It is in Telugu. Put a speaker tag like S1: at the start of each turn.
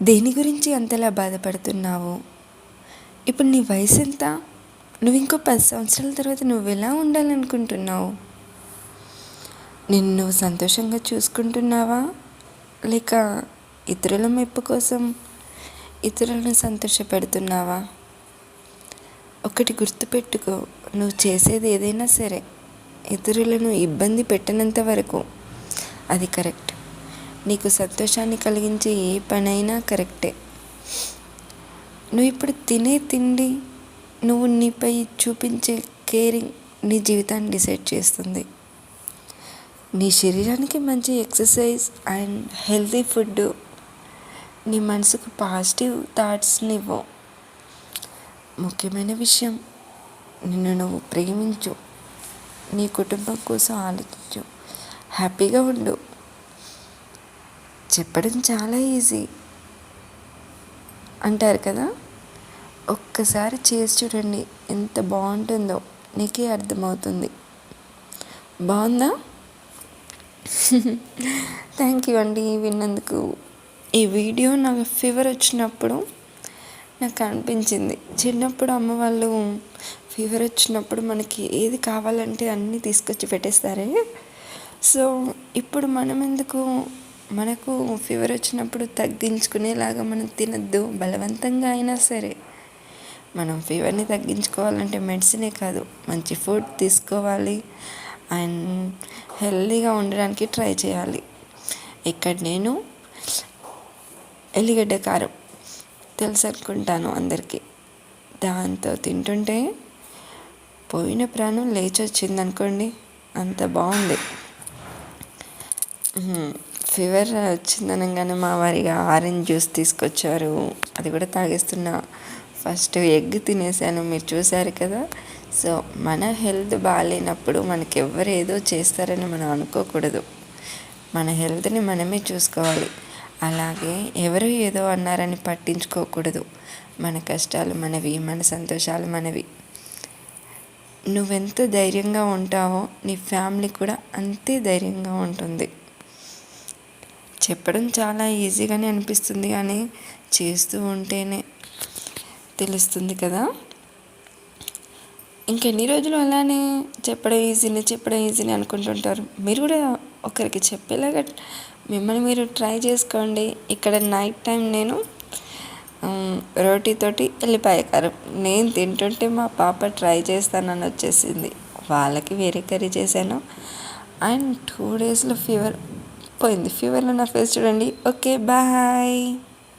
S1: దేని గురించి అంతలా బాధపడుతున్నావు? ఇప్పుడు నీ వయసు ఎంత? నువ్వు ఇంకో 10 సంవత్సరాల తర్వాత నువ్వు ఎలా ఉండాలనుకుంటున్నావు? నిన్ను నువ్వు సంతోషంగా చూసుకుంటున్నావా, లేక ఇతరుల మెప్పు కోసం ఇతరులను సంతోషపెడుతున్నావా? ఒకటి గుర్తుపెట్టుకో, నువ్వు చేసేది ఏదైనా సరే ఇతరులను ఇబ్బంది పెట్టనంత వరకు అది కరెక్ట్. నీకు సంతోషాన్ని కలిగించే ఏ పనైనా కరెక్టే. నువ్వు ఇప్పుడు తినే తిండి, నువ్వు నీపై చూపించే కేరింగ్ నీ జీవితాన్ని డిసైడ్ చేస్తుంది. నీ శరీరానికి మంచి ఎక్సర్సైజ్ అండ్ హెల్తీ ఫుడ్ నీ మనసుకు పాజిటివ్ థాట్స్ని ఇవ్వు. ముఖ్యమైన విషయం, నిన్ను నువ్వు ప్రేమించు, నీ కుటుంబం కోసం ఆలోచించు, హ్యాపీగా ఉండు. చెప్పడం చాలా ఈజీ అంటారు కదా, ఒక్కసారి చేసి చూడండి, ఎంత బాగుంటుందో నీకే అర్థమవుతుంది. బాగుందా? థ్యాంక్ యూ అండి విన్నందుకు. ఈ వీడియో నాకు ఫీవర్ వచ్చినప్పుడు నాకు అనిపించింది, చిన్నప్పుడు అమ్మ వాళ్ళు ఫీవర్ వచ్చినప్పుడు మనకి ఏది కావాలంటే అన్నీ తీసుకొచ్చి పెట్టేస్తారే. సో ఇప్పుడు మనం ఎందుకు, మనకు ఫీవర్ వచ్చినప్పుడు తగ్గించుకునేలాగా మనం తినద్దు. బలవంతంగా అయినా సరే మనం ఫీవర్ని తగ్గించుకోవాలంటే మెడిసినే కాదు, మంచి ఫుడ్ తీసుకోవాలి అండ్ హెల్తీగా ఉండడానికి ట్రై చేయాలి. ఇక్కడ నేను ఎల్లిగడ్డ కారం తెలుసు అనుకుంటాను అందరికీ, దాంతో తింటుంటే పోయిన ప్రాణం లేచి వచ్చింది అనుకోండి, అంత బాగుంది. ఫీవర్ వచ్చిందనగానే మా వారిగా ఆరెంజ్ జ్యూస్ తీసుకొచ్చారు, అది కూడా తాగేస్తున్నా. ఫస్ట్ ఎగ్ తినేసాను, మీరు చూశారు కదా. సో మన హెల్త్ బాగాలేనప్పుడు మనకి ఎవరు ఏదో చేస్తారని మనం అనుకోకూడదు. మన హెల్త్ని మనమే చూసుకోవాలి. అలాగే ఎవరు ఏదో అన్నారని పట్టించుకోకూడదు. మన కష్టాలు మనవి, మన సంతోషాలు మనవి. నువ్వెంత ధైర్యంగా ఉంటావో నీ ఫ్యామిలీ కూడా అంతే ధైర్యంగా ఉంటుంది. చెప్పడం చాలా ఈజీగానే అనిపిస్తుంది, కానీ చేస్తూ ఉంటేనే తెలుస్తుంది కదా. ఇంకెన్ని రోజులు అలానే చెప్పడం ఈజీని అనుకుంటుంటారు. మీరు కూడా ఒకరికి చెప్పేలాగా మిమ్మల్ని మీరు ట్రై చేసుకోండి. ఇక్కడ నైట్ టైం నేను రోటీతోటి ఎల్లిపాయ కారం నేను తింటుంటే మా పాప ట్రై చేస్తానని వచ్చేసింది. వాళ్ళకి వేరే కర్రీ చేశాను అండ్ 2 డేస్లో ఫీవర్ పోయింది. ఫీవర్లో నా ఫేస్ చూడండి. Okay, bye.